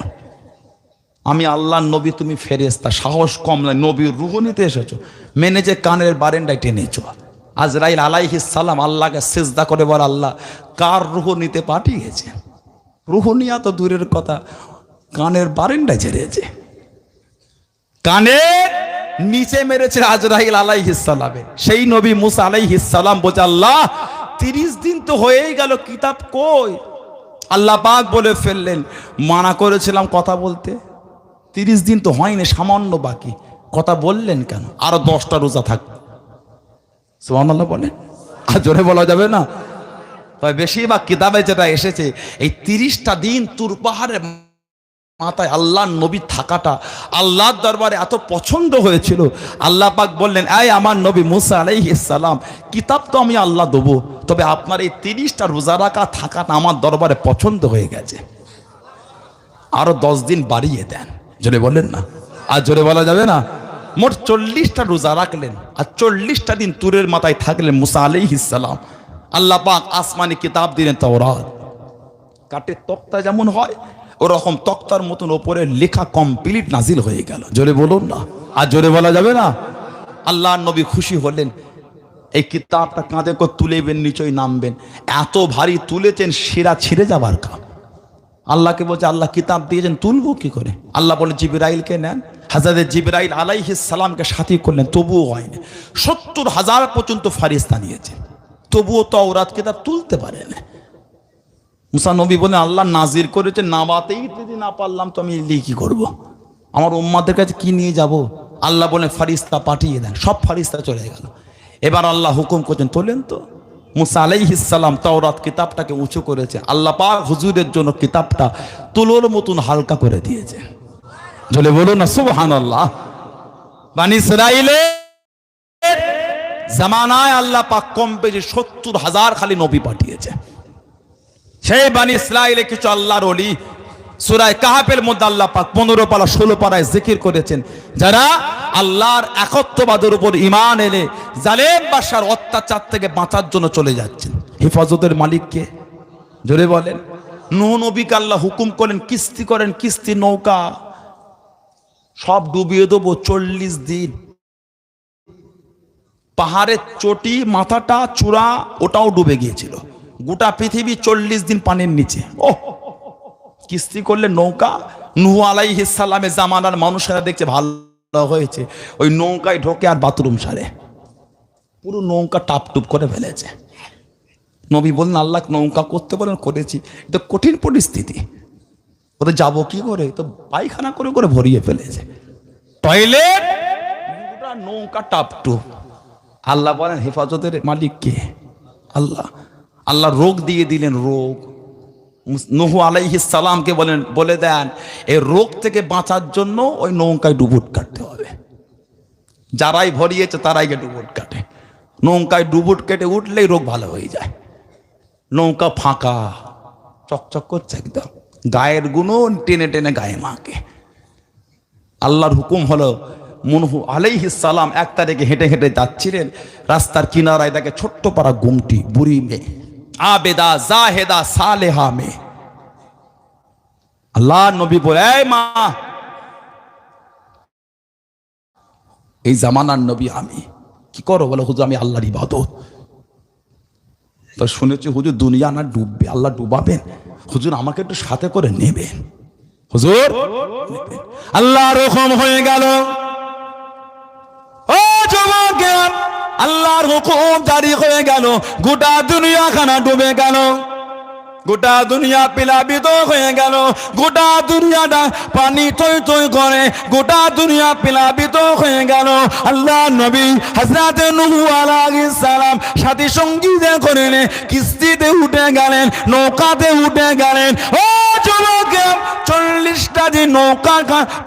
আমি আল্লাহর নবী, তুমি ফেরেশতা, সাহস কম নয়, নবীর রূহ নিতে এসেছো, মেনেছে কানের বারেনটায় টেনে চল। আজরাইল আলাইহিস সালাম আল্লাহকে সিজদা করে বলে, আল্লাহ কার রূহ নিতে পাঠিয়েছে? রূহ নিয়া তো দূরের কথা, কানের বারেনটায় ঝেড়েছে, কানের নিচে মেরেছে আজরাইল আলাইহিস সালামের। সেই নবী মুসা আলাইহিস সালাম বলছে, আল্লাহ 30 দিন তো হয়েই গেল, কিতাব কই? আল্লাহ পাক বলে ফেললেন, মানা করেছিলাম কথা বলতে, 30 দিন তো হয়নি, সামান্য বাকি। কথা বললেন কেন? আরো 10টা রোজা থাকবে। সুবহানাল্লাহ বলেন। আর জোরে বলা যাবে না? তবে বেশিরভাগ কিতাবে যেটা এসেছে, এই 30টা দিন তুর পাহাড়ের মাথায় আল্লাহ নবী থাকাটা আল্লাহর দরবারে এত পছন্দ হয়েছিল, আল্লাহ পাক বললেন, এই আমার নবী মুসা আলাইহিস সালাম, কিতাব তো আমি আল্লাহ দেবো, তবে আপনার এই 30টা রোজা রাখা থাকাটা আমার দরবারে পছন্দ হয়ে গেছে, আরো 10 দিন বাড়িয়ে দেন। জোরে বলেন না? আর জোরে বলা যাবে না? মোট 40টা রোজা রাখলেন, আর 40টা দিন তুরের মাথায় থাকলেন মুসা আলাইহিস সালাম। আল্লাহ পাক আসমানি কিতাব দিলেন তাওরাত। কাঠের তক্তা যেমন হয় ওরকম তক্তার মতন ওপরে লেখা কমপ্লিট নাজিল হয়ে গেল। জোরে বলুন না? আর জোরে বলা যাবে না? আল্লাহর নবী খুশি হলেন। এই কিতাবটা কাঁধে করে তুলেবেন, নিচই নামবেন, এত ভারী তুলেছেন শিরা ছিঁড়ে যাবার কাম। আল্লাহকে বলছে, আল্লাহ কিতাব দিয়েছেন, তুলবো কি করে? আল্লাহ বলে, জিবরাইলকে নেন। হযরত জিবরাইল আলাইহিস সালামকে সাথী করলেন, তবুও হয়নি। 70,000 পর্যন্ত ফারিস্তা নিয়েছে, তবুও তাওরাত কিতাব তুলতে পারে না। মুসা নবী বলেন, আল্লাহ নাজির করেছে, নামাতেই যদি না পারলাম তো আমি কি করব? আমার উম্মাদের কাছে কি নিয়ে যাব? আল্লাহ বলেন, ফারিস্তা পাঠিয়ে দেন। সব ফারিস্তা চলে গেল। এবার আল্লাহ হুকুম করছেন, তোলেন তো। মুসা আলাইহিস সালাম তাওরাত কিতাবটাকে উঁচু করেছে। আল্লাহ পাক হুজুরের জন্য কিতাবটা তুলোর মতন হালকা করে দিয়েছে। বলে বলুন না সুবহানাল্লাহ। বনি ইসরাইলের জামানায় আল্লাহ পাক কম বেশি 70,000 খালি নবী পাঠিয়েছে। সেই বনি ইসরাইলে কিছু আল্লাহর ওলি, সূরা কাহফের মধ্যে আল্লাহ পাক 15 পারা 16 পারায় জিকির করেছেন, যারা আল্লাহর একত্ববাদের উপর ঈমান এনে জালেম বাদশার অত্যাচার থেকে বাঁচার জন্য চলে যাচ্ছেন। হেফাজতের মালিক কে? জোরে বলেন। নূহ নবীকে আল্লাহ হুকুম করেন, কিস্তি করেন, কিস্তি নৌকা সব ডুবিয়ে দেবো 40 দিন। পাহাড়ের চটি, মাথাটা, চূড়া ওটাও ডুবে গিয়েছিল। গোটা পৃথিবী 40 দিন পানির নিচে। ও কিস্তি করলে নৌকা। নূহ আলাইহিস সালামের জামানার মানুষেরা দেখছে ভালো হয়েছে, ওই নৌকায় ঢোকে আর বাথরুম সারে, পুরো নৌকা টাপটুপ করে ফেলেছে। নবী বললেন, আল্লাহ নৌকা করতে বলেন, করেছি। এটা কঠিন পরিস্থিতি, ওদের যাবো কি করে? তো পায়খানা করে করে ভরিয়ে ফেলেছে, টয়লেট, নৌকা টাপটুপ। আল্লাহ বলেন, হেফাজতের মালিক কে? আল্লাহ। আল্লাহ রোগ দিয়ে দিলেন, রোগ। নূহ আলাইহিস সালামকে বলে দেন, এই রোগ থেকে বাঁচার জন্য ওই নৌকায় ডুবুট কাটতে হবে। যারাই ভরিয়েছে তারাই ডুবুট কাটে। নৌকায় ডুবুট কেটে উঠলেই রোগ ভালো হয়ে যায়। নৌকা ফাঁকা, চকচক করছে একদম, গায়ের গুণও টেনে টেনে গায়ে মাকে। আল্লাহর হুকুম হলো, নূহ আলাইহিস সালাম 1 তারিখে হেঁটে হেঁটে যাচ্ছিলেন, রাস্তার কিনারায় দেখে ছোট্ট পাড়া গুমটি, বুড়ি মেয়ে, আবেদা জাহেদা সালেহা মেয়ে। আল্লাহ নবী বলে, এই মা, এই জামানার নবী আমি। কি করো? বলে, হুজুর আমি আল্লাহর ইবাদত। তো শুনেছি হুজুর দুনিয়া না ডুববে, আল্লাহ ডুবাবেন, হুজুর আমাকে একটু সাথে করে নেবেন। হুজুর আল্লাহর হুকুম হয়ে গেল, ও যুবক, আল্লাহর হুকুম জারি হয়ে গেল, গোটা দুনিয়া খানা ডুবে গেল, গোটা দুনিয়া প্লাবিত হয়ে গেল, গোটা দুনিয়াটা পানি টই টই করে, গোটা দুনিয়া প্লাবিত হয়ে গেল। আল্লাহ নবী হযরত নূহ আলাইহিস সালাম সাথী সঙ্গীদের করে কিস্তিতে উঠে গেলেন, নৌকাতে উঠে গেলেন। ও যুবক, 40টা দিন নৌকা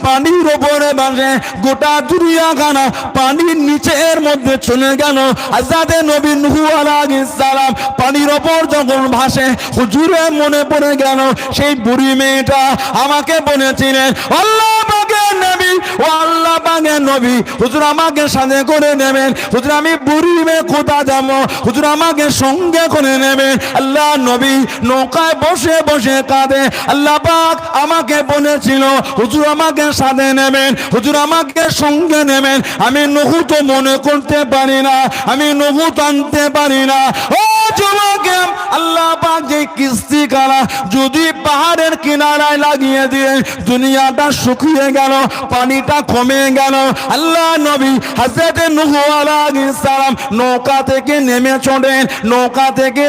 পানির উপরে বাসে, গোটা দুনিয়া খানা পানির নিচের মধ্যে চলে গেল। হযরত নবী নূহ আলাইহিস সালাম পানির উপর যখন ভাসে, হুজুর মনে পড়ে গেল সেই বুড়ি মেয়েটা আমাকে বলেছিলেন, আল্লাহ পাকের নবী, ও আল্লাহ পাকের নবী, হুজুর আমাকে সাথে করে নেবেন, হুজুর আমি বুড়ি মেয়ে কোথা যাব, হুজুর আমাকে সঙ্গে করে নেবেন। আল্লাহ নবী নৌকায় বসে বসে কাঁদে, আল্লাহ পাক আমাকে বলেছিল হুজুর আমাকে সাথে নেবেন, হুজুর আমাকে সঙ্গে নেবেন। আমি নূহ তো মনে করতে পারি না, আমি নূহ টানতে পারি না। ও যুবকে আল্লাহ পাক যে কিস্তি কারা যদি পাহাড়ের কিনারায় লাগিয়ে দিয়ে দুনিয়াটা শুকিয়ে গেল, পানিটা কমে গেল, আল্লাহ নবী হযরত নূহ আলাইহিস সালাম নৌকা থেকে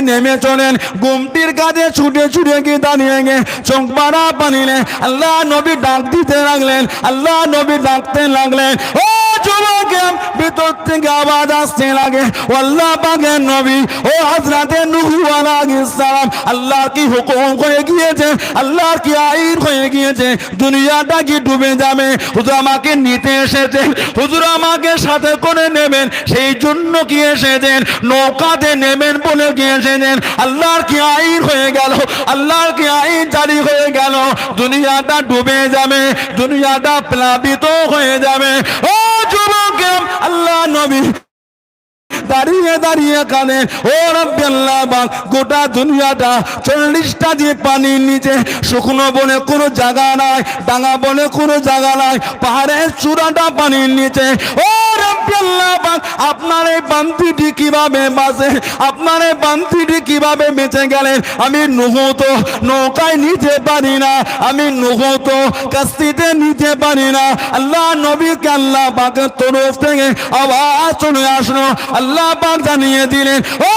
নেমে চলেন গুমটির কাছে ছুটে গিয়ে দাঁড়িয়ে গে চোখ বাড়া পানিলে আল্লাহ নবী ডাক দিতে লাগলেন, আল্লাহ নবী ডাকতে লাগলেন, ও যুবকে ভিতর থেকে আওয়াজ আসতে লাগে, আল্লাহ পাকের নবী ও হযরত নূহ আলাইহিস সালাম আল্লাহর কি হুকুম হয়ে গিয়েছে, আল্লাহর কি আইন হয়ে গিয়েছে, দুনিয়াটা কি ডুবে যাবে, হুজুর আমাকে নিতে এসেছেন, হুজুর আমাকে সাথে করে নেবেন সেই জন্য কি এসেছেন, নৌকাতে নেবেন বলে কি এসেছেন, আল্লাহর কি আইন হয়ে গেল, আল্লাহর কি আইন জারি হয়ে গেল, দুনিয়াটা ডুবে যাবে, দুনিয়াটা প্লাবিত হয়ে যাবে। ও যুবক আল্লাহ নবী দাঁড়িয়ে কানে, ও রব্বি আল্লাহ পাক গোটা দুনিয়াটা 40টা যে পানির নিচে, শুকনো বনে কোনো জায়গা নাই, ডাঙা বনে কোনো জায়গা নাই, পাহাড়ের চূড়াটা পানির নিচে, ও রব্বি আল্লাহ পাক আপনার এই বান্তিটি কিভাবে বাঁচে, আপনার এই বান্তিটি কিভাবে বেঁচে গেলেন, আমি নূহ তো নৌকায় নিতে পারি না, আমি নূহ তো কাস্তিতে নিতে পারি না, আল্লাহ নবীকে আল্লাহ পাকের তরফ থেকে আওয়াজ চলে আসলো, আল্লাহ পাক জানিয়ে দিলেন, ও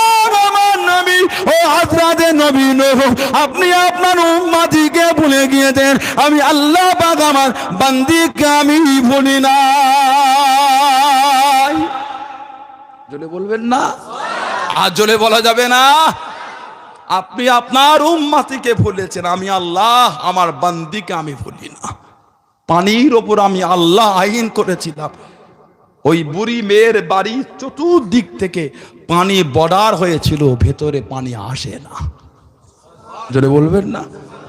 আমার নবী, ও হযরত নবী নূহ আপনি আপনার উম্মতিকে ভুলে গিয়েছেন, আমি আল্লাহ পাক আমার বান্দিকে আমি ভুলি না। জোরে বলবেন না, আর জোরে বলা যাবে না। আপনি আপনার উম্মতিকে ভুলেছেন, আমি আল্লাহ আমার বান্দিকে আমি ভুলি না। পানির ওপর আমি আল্লাহ আইন করেছিলাম, ওই বুড়ি মেয়ের বাড়ি চতুর্দিক থেকে পানি বর্ডার হয়েছিল, ভেতরে পানি আসে না। জোরে বলবেন না,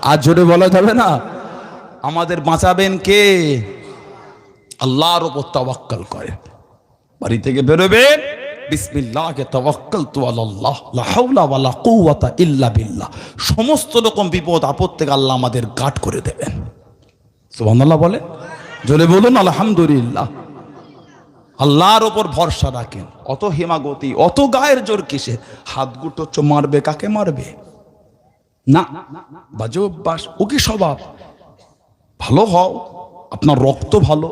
আর জোরে বলা যাবে না। আমাদের বাঁচাবেন কে? আল্লাহর উপর তাওয়াক্কুল করে বাড়ি থেকে বেরোবেন, বিসমিল্লাহে তাওয়াক্কালতু আলাল্লাহ লা হাওলা ওয়ালা কুওয়াতা ইল্লা বিল্লাহ, সমস্ত রকম বিপদ আপদ থেকে আল্লাহ আমাদের গার্ড করে দেবেন। সুবহানাল্লাহ বলে, জোরে বলুন আলহামদুলিল্লাহ। আল্লাহর ওপর ভরসা রাখেন। অত হিমাগতি, অত গায়ের জোর কিসে? হাত গুটো মারবে, কাকে মারবে না, বাজে অভ্যাস, ও কি স্বভাব? ভালো হও, আপনার রক্ত ভালো,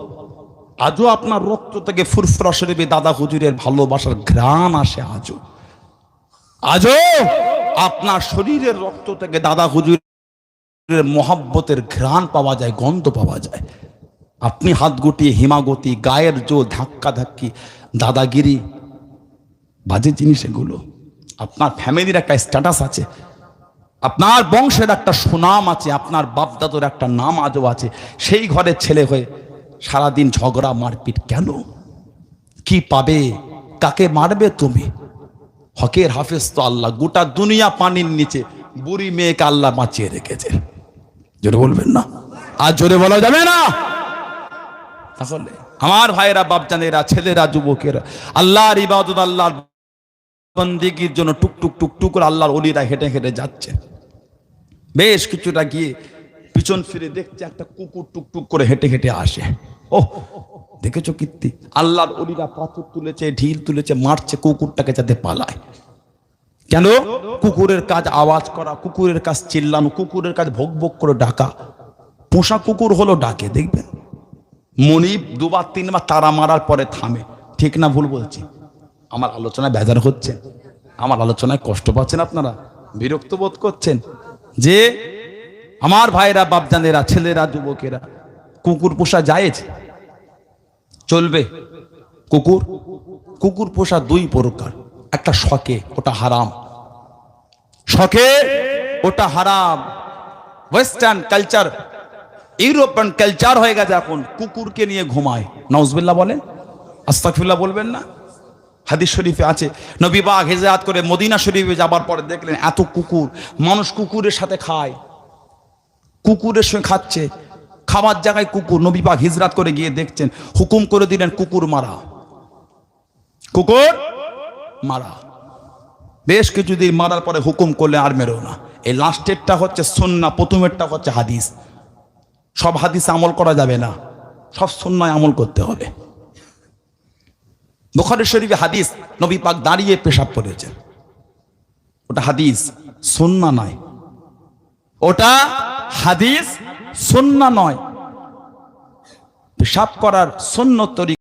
আজও আপনার রক্ত থেকে ফুরফুরা শরীফে দাদা হুজুরের ভালোবাসার ঘ্রাণ আসে, আজও আপনার শরীরের রক্ত থেকে দাদা হুজুরের মহব্বতের ঘ্রাণ পাওয়া যায়, গন্ধ পাওয়া যায়। আপনি হাত গুটিয়ে হিমাগতি, গায়ের জোর, ধাক্কা ধাক্কি, দাদাগিরি, বাজে জিনিস এগুলো। আপনার ফ্যামিলির একটা স্ট্যাটাস আছে, আপনার বংশের একটা সুনাম আছে, আপনার বাপদাদুর একটা নাম আজও আছে, সেই ঘরের ছেলে হয়ে সারাদিন ঝগড়া মারপিট কেন? কি পাবে? কাকে মারবে তুমি? হকের হাফেজ তো আল্লাহ। গোটা দুনিয়া পানির নিচে, বুড়ি মেয়েকে আল্লাহ বাঁচিয়ে রেখেছে। জোরে বলবেন না, আর জোরে বলা যাবে না। তাহলে আমার ভাইয়েরা, বাপজানেরা, ছেলেরা, যুবকেরা, আল্লাহর ইবাদত, আল্লাহর বন্দেগীর জন্য টুকটুক টুকটুক করে আল্লাহর ওলিরা হেঁটে হেঁটে যাচ্ছে। বেশ কিছুটা গিয়ে পিছন ফিরে দেখছে একটা কুকুর টুকটুক করে হেঁটে হেঁটে আসে। ও দেখেছো কীর্তি, আল্লাহর ওলিরা পাথর তুলেছে, ঢিল তুলেছে, মারছে কুকুরটাকে যাতে পালায়। কেন? কুকুরের কাজ আওয়াজ করা, কুকুরের কাজ চিল্লানো, কুকুরের কাজ ভোগ ভোগ করে ডাকা। পোষা কুকুর হলো ডাকে, দেখবেন মনিব দুবার তিনবার তারা মারার পরে থামে। ঠিক না ভুল বলছি? আমার আলোচনায় বেজার হচ্ছে, আমার আলোচনায় কষ্ট পাচ্ছেন আপনারা, বিরক্ত বোধ করছেন? যে আমার ভাইরা, বাপজানেরা, ছেলেরা, যুবকেরা, কুকুর পোষা জায়েজ? চলবে? কুকুর পোষা দুই প্রকার, একটা শখে, ওটা হারাম। শখে ওটা হারাম। ওয়েস্টার্ন কালচার, ইউরোপিয়ান কালচার হয়ে গেছে এখন, কুকুরকে নিয়ে ঘুমায়। নাউজুবিল্লাহ বলেন, আস্তাগফিরুল্লাহ বলবেন না? হাদিস শরীফে আছে, নবী পাক হিজরত করে মদিনা শরীফে যাবার পরে দেখলেন এত কুকুর, মানুষ কুকুরের সাথে খায়, কুকুরের সঙ্গে খাচ্ছে, খাবার জায়গায় কুকুর। নবী পাক হিজরত করে গিয়ে দেখছেন, হুকুম করে দিলেন কুকুর মারা, কুকুর মারা। বেশ কিছুদিন মারার পরে হুকুম করলে আর মেরো না। এই লাস্টেরটা হচ্ছে সুন্নাহ, প্রথমেরটা হচ্ছে হাদিস। সব হাদিস আমল করা যাবে না, সব সুন্নায় আমল করতে হবে। বুখারী শরীফে হাদিস, নবী পাক দাঁড়িয়ে পেশাব করেছেন, ওটা হাদিস, সুন্নাহ নয়। ওটা হাদিস, সুন্নাহ নয়। পেশাব করার সুন্নত তরিকা